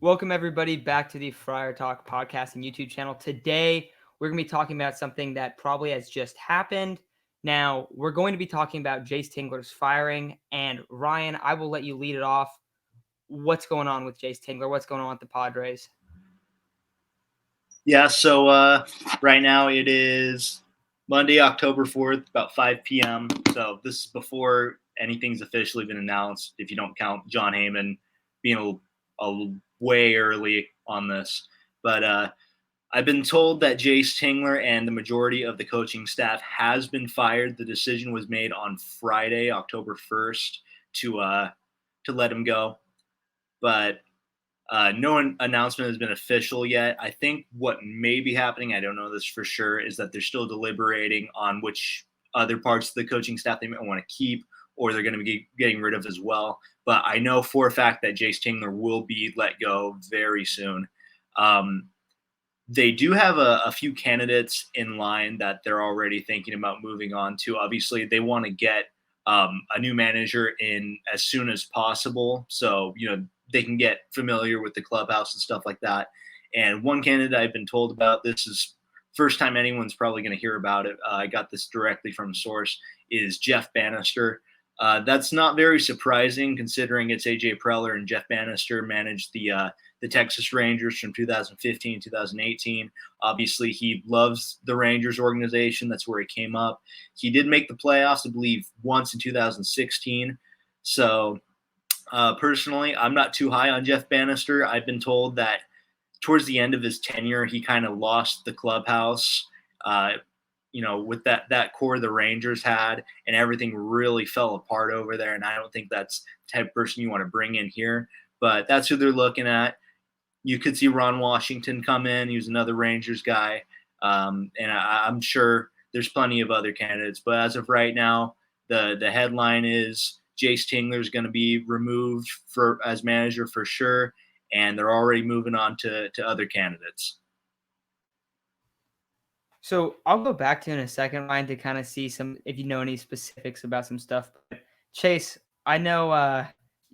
Welcome, everybody, back to the Friar Talk podcast and YouTube channel. Today, we're going to be talking about something that probably has just happened. Now, we're going to be talking about Jayce Tingler's firing. And Ryan, I will let you lead it off. What's going on with Jayce Tingler? What's going on with the Padres? Yeah, so right now it is Monday, October 4th, about 5 p.m. So this is before anything's officially been announced, if you don't count John Heyman being a way early on this. But I've been told that Jayce Tingler and the majority of the coaching staff has been fired. The decision was made on Friday, October 1st, to let him go. But no announcement has been official yet. I think what may be happening, I don't know this for sure, is that they're still deliberating on which other parts of the coaching staff they might want to keep or they're going to be getting rid of as well. But I know for a fact that Jayce Tingler will be let go very soon. They do have a few candidates in line that they're already thinking about moving on to. Obviously, they want to get a new manager in as soon as possible. So, they can get familiar with the clubhouse and stuff like that. And one candidate I've been told about, this is first time anyone's probably going to hear about it. I got this directly from a source, is Jeff Bannister. That's not very surprising considering it's AJ Preller and Jeff Bannister managed the Texas Rangers from 2015 2018. Obviously, he loves the Rangers organization. That's where he came up. He did make the playoffs, I believe, once in 2016. So personally, I'm not too high on Jeff Bannister. I've been told that towards the end of his tenure, he kind of lost the clubhouse, with that core the Rangers had, and everything really fell apart over there. And I don't think that's the type of person you want to bring in here. But that's who they're looking at. You could see Ron Washington come in. He was another Rangers guy. And I'm sure there's plenty of other candidates. But as of right now, the headline is Jayce Tingler is going to be removed as manager for sure, and they're already moving on to other candidates. So I'll go back to you in a second, Ryan, to kind of see if you know any specifics about some stuff. But Chase, I know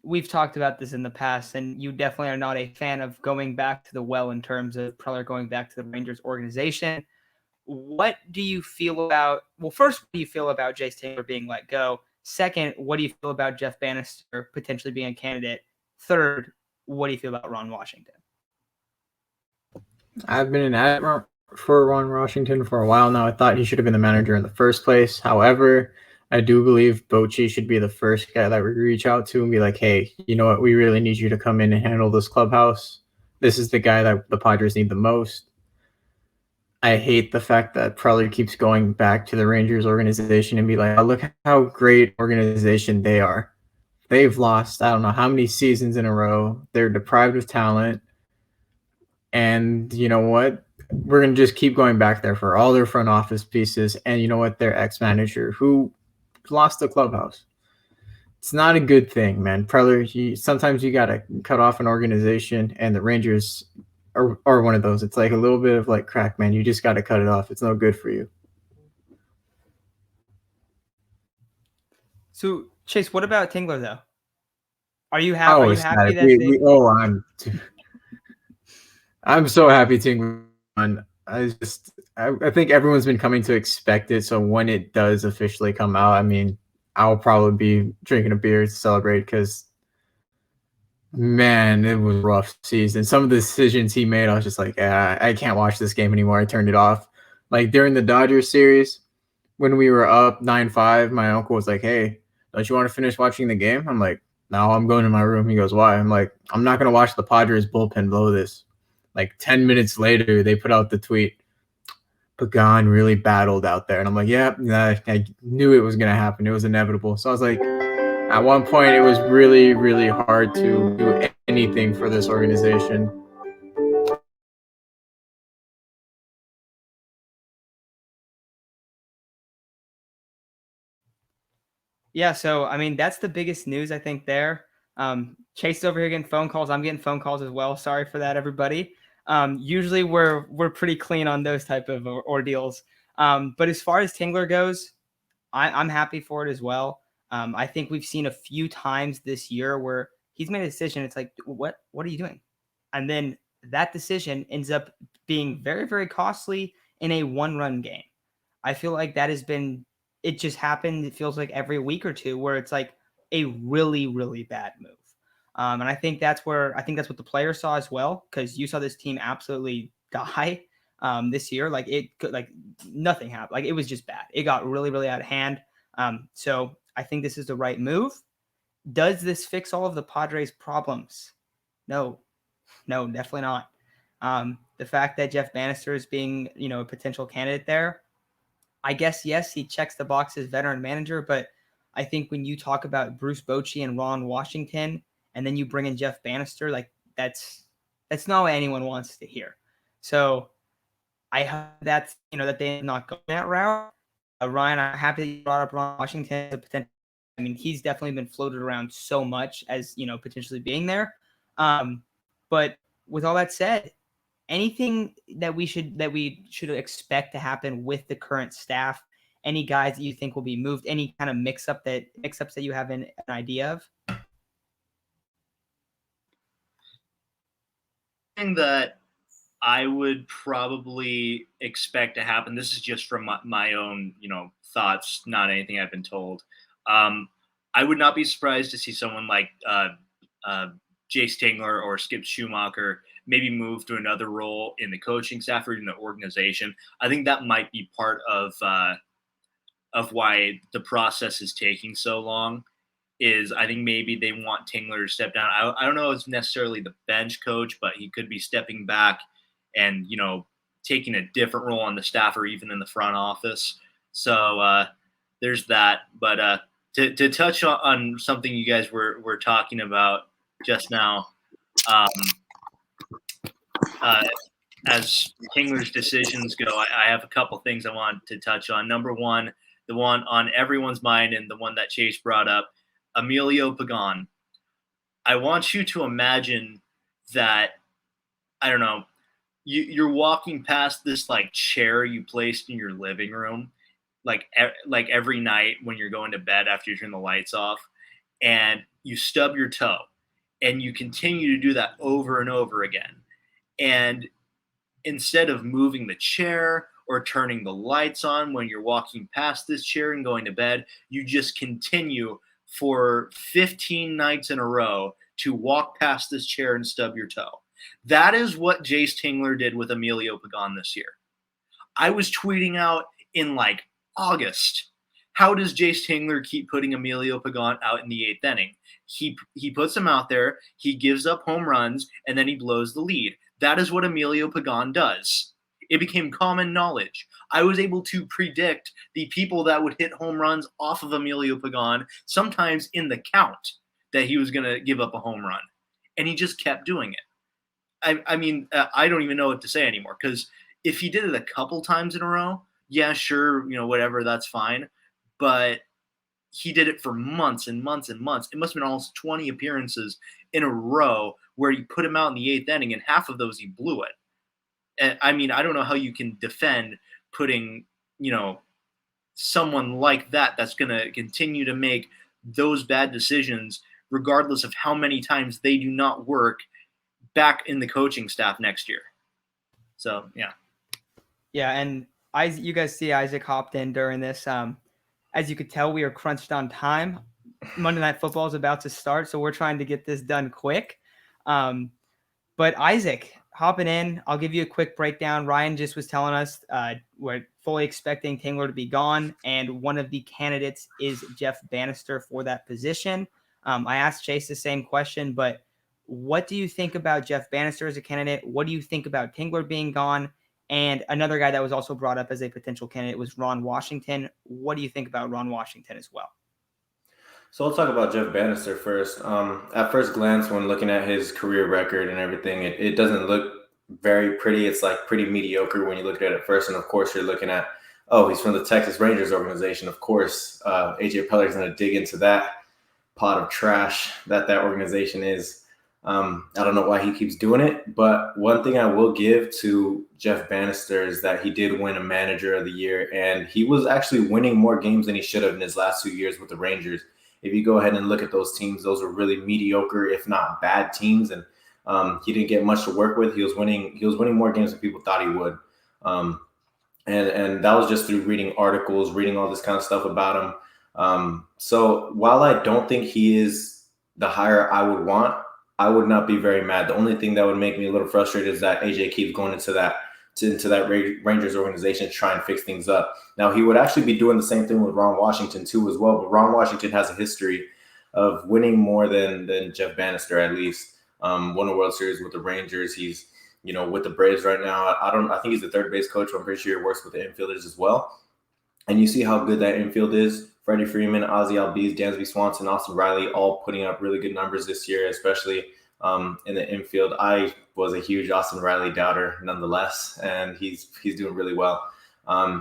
we've talked about this in the past, and you definitely are not a fan of going back to the well in terms of Preller going back to the Rangers organization. What do you feel about? Well, first, what do you feel about Jayce Tingler being let go? Second, what do you feel about Jeff Bannister potentially being a candidate? Third, what do you feel about Ron Washington? I've been an admiral for Ron Washington for a while now. I thought he should have been the manager in the first place. However, I do believe Bochy should be the first guy that we reach out to and be like, hey, you know what? We really need you to come in and handle this clubhouse. This is the guy that the Padres need the most. I hate the fact that Preller keeps going back to the Rangers organization and be like, oh, look how great organization they are. They've lost, I don't know how many seasons in a row. They're deprived of talent. And you know what? We're going to just keep going back there for all their front office pieces. And you know what? Their ex-manager who lost the clubhouse. It's not a good thing, man. Preller, sometimes you got to cut off an organization, and the Rangers are one of those. It's like a little bit of like crack, man. You just got to cut it off. It's no good for you. So, Chase, what about Tingler, though? Are you happy that I'm so happy Tingler won. I think everyone's been coming to expect it. So when it does officially come out, I mean, I'll probably be drinking a beer to celebrate because, man, it was a rough season. Some of the decisions he made, I was just like, I can't watch this game anymore. I turned it off. Like during the Dodgers series, when we were up 9-5, my uncle was like, hey, don't you want to finish watching the game? I'm like, no, I'm going to my room. He goes, why? I'm like, I'm not going to watch the Padres bullpen blow this. Like 10 minutes later, they put out the tweet, Pagano really battled out there. And I'm like, yeah, I knew it was going to happen. It was inevitable. So I was like, at one point, it was really, really hard to do anything for this organization. Yeah, so, I mean, that's the biggest news, I think, there. Chase is over here getting phone calls. I'm getting phone calls as well. Sorry for that, everybody. Usually we're pretty clean on those type of ordeals. But as far as Tingler goes, I'm happy for it as well. I think we've seen a few times this year where he's made a decision. It's like, what are you doing? And then that decision ends up being very, very costly in a one-run game. I feel like that has been, it just happened. It feels like every week or two where it's like a really, really bad move. And I think that's what the players saw as well, because you saw this team absolutely die this year. Like it could, like nothing happened. Like it was just bad. It got really, really out of hand. So I think this is the right move. Does this fix all of the Padres' problems? No, definitely not. The fact that Jeff Bannister is being, a potential candidate there, I guess, yes, he checks the box as veteran manager, but I think when you talk about Bruce Bochy and Ron Washington, and then you bring in Jeff Bannister, like that's not what anyone wants to hear. So I hope that they're not going that route. Ryan, I'm happy that you brought up Ron Washington as a potential. I mean, he's definitely been floated around so much as, potentially being there. But with all that said, anything that we should expect to happen with the current staff, any guys that you think will be moved, any kind of mix-ups that you have an idea of? Thing that I would probably expect to happen, this is just from my own, thoughts, not anything I've been told. I would not be surprised to see someone like Jayce Tingler or Skip Schumacher maybe move to another role in the coaching staff or in the organization. I think that might be part of why the process is taking so long. Is I think maybe they want Tingler to step down. I don't know if it's necessarily the bench coach, but he could be stepping back and, taking a different role on the staff or even in the front office. So there's that. But to touch on something you guys were talking about just now, as Tingler's decisions go, I have a couple things I want to touch on. Number one, the one on everyone's mind and the one that Chase brought up, Emilio Pagano. I want you to imagine that, I don't know, you're walking past this like chair you placed in your living room, like every night when you're going to bed after you turn the lights off, and you stub your toe, and you continue to do that over and over again. And instead of moving the chair or turning the lights on when you're walking past this chair and going to bed, you just continue for 15 nights in a row to walk past this chair and stub your toe. That is what Jayce Tingler did with Emilio Pagano this year. I was tweeting out in like August, how does Jayce Tingler keep putting Emilio Pagano out in the 8th inning? He puts him out there, he gives up home runs, and then he blows the lead. That is what Emilio Pagano does. It became common knowledge. I was able to predict the people that would hit home runs off of Emilio Pagano, sometimes in the count, that he was going to give up a home run. And he just kept doing it. I mean, I don't even know what to say anymore, because if he did it a couple times in a row, yeah, sure, whatever, that's fine. But he did it for months and months and months. It must have been almost 20 appearances in a row where he put him out in the 8th inning, and half of those he blew it. And I mean, I don't know how you can defend putting, someone like that that's going to continue to make those bad decisions, regardless of how many times they do not work, back in the coaching staff next year. So, yeah. Yeah, and you guys see Isaac hopped in during this. As you could tell, we are crunched on time. Monday Night Football is about to start, so we're trying to get this done quick. But Isaac, hopping in, I'll give you a quick breakdown. Ryan just was telling us we're fully expecting Tingler to be gone, and one of the candidates is Jeff Bannister for that position. I asked Chase the same question, but what do you think about Jeff Bannister as a candidate? What do you think about Tingler being gone? And another guy that was also brought up as a potential candidate was Ron Washington. What do you think about Ron Washington as well? So I'll talk about Jeff Bannister first. At first glance, when looking at his career record and everything, it doesn't look very pretty. It's like pretty mediocre when you look at it first. And of course, you're looking at, oh, he's from the Texas Rangers organization. Of course, AJ Peller's going to dig into that pot of trash that organization is. I don't know why he keeps doing it, but one thing I will give to Jeff Bannister is that he did win a Manager of the Year, and he was actually winning more games than he should have in his last 2 years with the Rangers. If you go ahead and look at those teams, those are really mediocre, if not bad teams. And He didn't get much to work with. He was winning more games than people thought he would. And that was just through reading articles, reading all this kind of stuff about him. So while I don't think he is the hire I would want, I would not be very mad. The only thing that would make me a little frustrated is that AJ keeps going into that Rangers organization to try and fix things up. Now, he would actually be doing the same thing with Ron Washington too as well, but Ron Washington has a history of winning more than Jeff Bannister, at least. Won a World Series with the Rangers. He's, with the Braves right now. I think he's the third base coach. I'm pretty sure he works with the infielders as well. And you see how good that infield is. Freddie Freeman, Ozzie Albies, Dansby Swanson, Austin Riley, all putting up really good numbers this year, especially in the infield. I was a huge Austin Riley doubter nonetheless, and he's doing really well.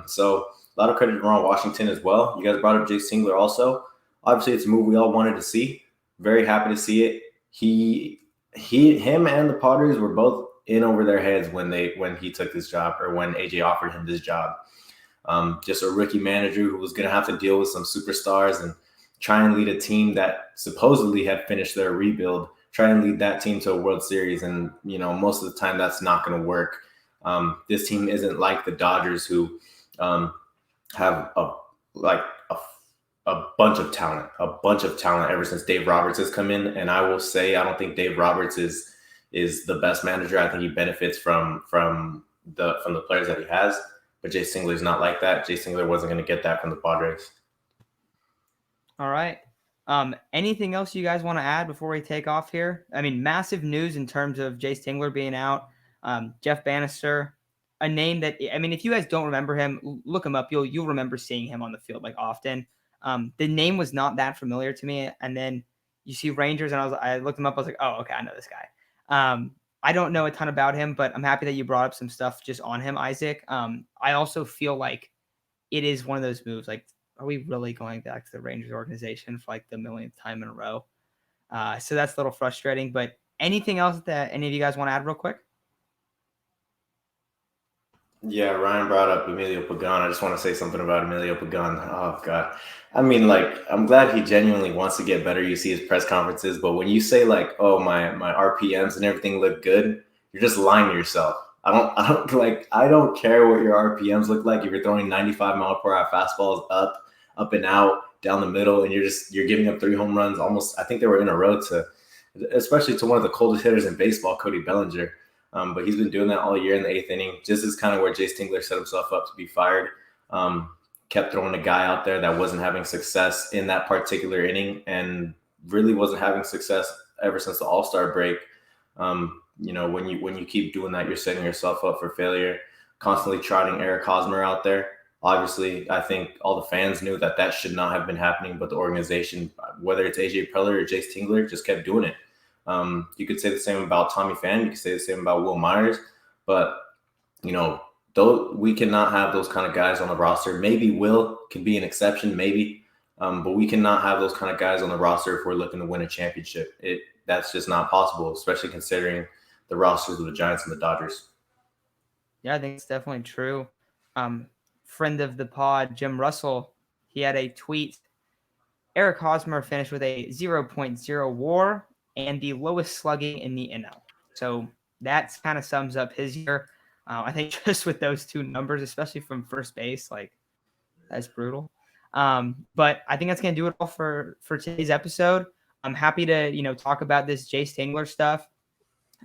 So a lot of credit to Ron Washington as well. You guys brought up Jayce Tingler also. Obviously, it's a move we all wanted to see. Very happy to see it. Him and the Padres were both in over their heads when he took this job, or when AJ offered him this job. Just a rookie manager who was going to have to deal with some superstars and try and lead a team that supposedly had finished their rebuild, try and lead that team to a World Series. And, most of the time that's not going to work. This team isn't like the Dodgers, who have a bunch of talent ever since Dave Roberts has come in. And I will say, I don't think Dave Roberts is the best manager. I think he benefits from the players that he has. But Jayce Tingler is not like that. Jayce Tingler wasn't going to get that from the Padres. All right. Anything else you guys want to add before we take off here? I mean, massive news in terms of Jayce Tingler being out. Jeff Bannister, a name that, if you guys don't remember him, look him up. You'll remember seeing him on the field often. The name was not that familiar to me. And then you see Rangers, and I looked him up. I was like, oh, okay, I know this guy. I don't know a ton about him, but I'm happy that you brought up some stuff just on him, Isaac. I also feel like it is one of those moves. Are we really going back to the Rangers organization for the millionth time in a row? So that's a little frustrating. But anything else that any of you guys want to add real quick? Yeah, Ryan brought up Emilio Pagano. I just want to say something about Emilio Pagano. Oh, God. I'm glad he genuinely wants to get better. You see his press conferences. But when you say, oh, my RPMs and everything look good, you're just lying to yourself. I don't care what your RPMs look like. If you're throwing 95 mile per hour fastballs up and out, down the middle, and you're giving up 3 home runs almost, I think they were in a row especially to one of the coldest hitters in baseball, Cody Bellinger. But he's been doing that all year in the 8th inning. Just as kind of where Jayce Tingler set himself up to be fired. Kept throwing a guy out there that wasn't having success in that particular inning, and really wasn't having success ever since the All-Star break. When you keep doing that, you're setting yourself up for failure. Constantly trotting Eric Hosmer out there. Obviously, I think all the fans knew that should not have been happening, but the organization, whether it's AJ Preller or Jayce Tingler, just kept doing it. You could say the same about Tommy Pham. You could say the same about Will Myers. But, we cannot have those kind of guys on the roster. Maybe Will could be an exception, maybe. But we cannot have those kind of guys on the roster if we're looking to win a championship. That's just not possible, especially considering the rosters of the Giants and the Dodgers. Yeah, I think it's definitely true. Friend of the pod, Jim Russell, he had a tweet. Eric Hosmer finished with a 0.0 WAR and the lowest slugging in the NL. So that kind of sums up his year. I think just with those 2 numbers, especially from first base, that's brutal. But I think that's going to do it all for today's episode. I'm happy to, talk about this Jayce Tingler stuff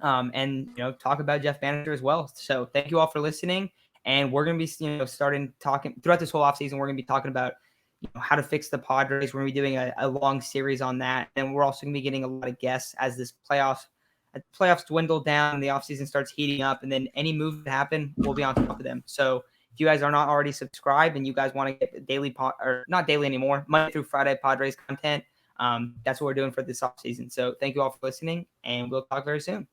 and, talk about Jeff Bannister as well. So thank you all for listening. And we're going to be, starting talking throughout this whole offseason. We're going to be talking about how to fix the Padres. We're going to be doing a long series on that. And we're also going to be getting a lot of guests as this playoffs dwindle down and the offseason starts heating up. And then any moves that happen, we'll be on top of them. So if you guys are not already subscribed and you guys want to get daily or not daily anymore, Monday through Friday Padres content, that's what we're doing for this offseason. So thank you all for listening, and we'll talk very soon.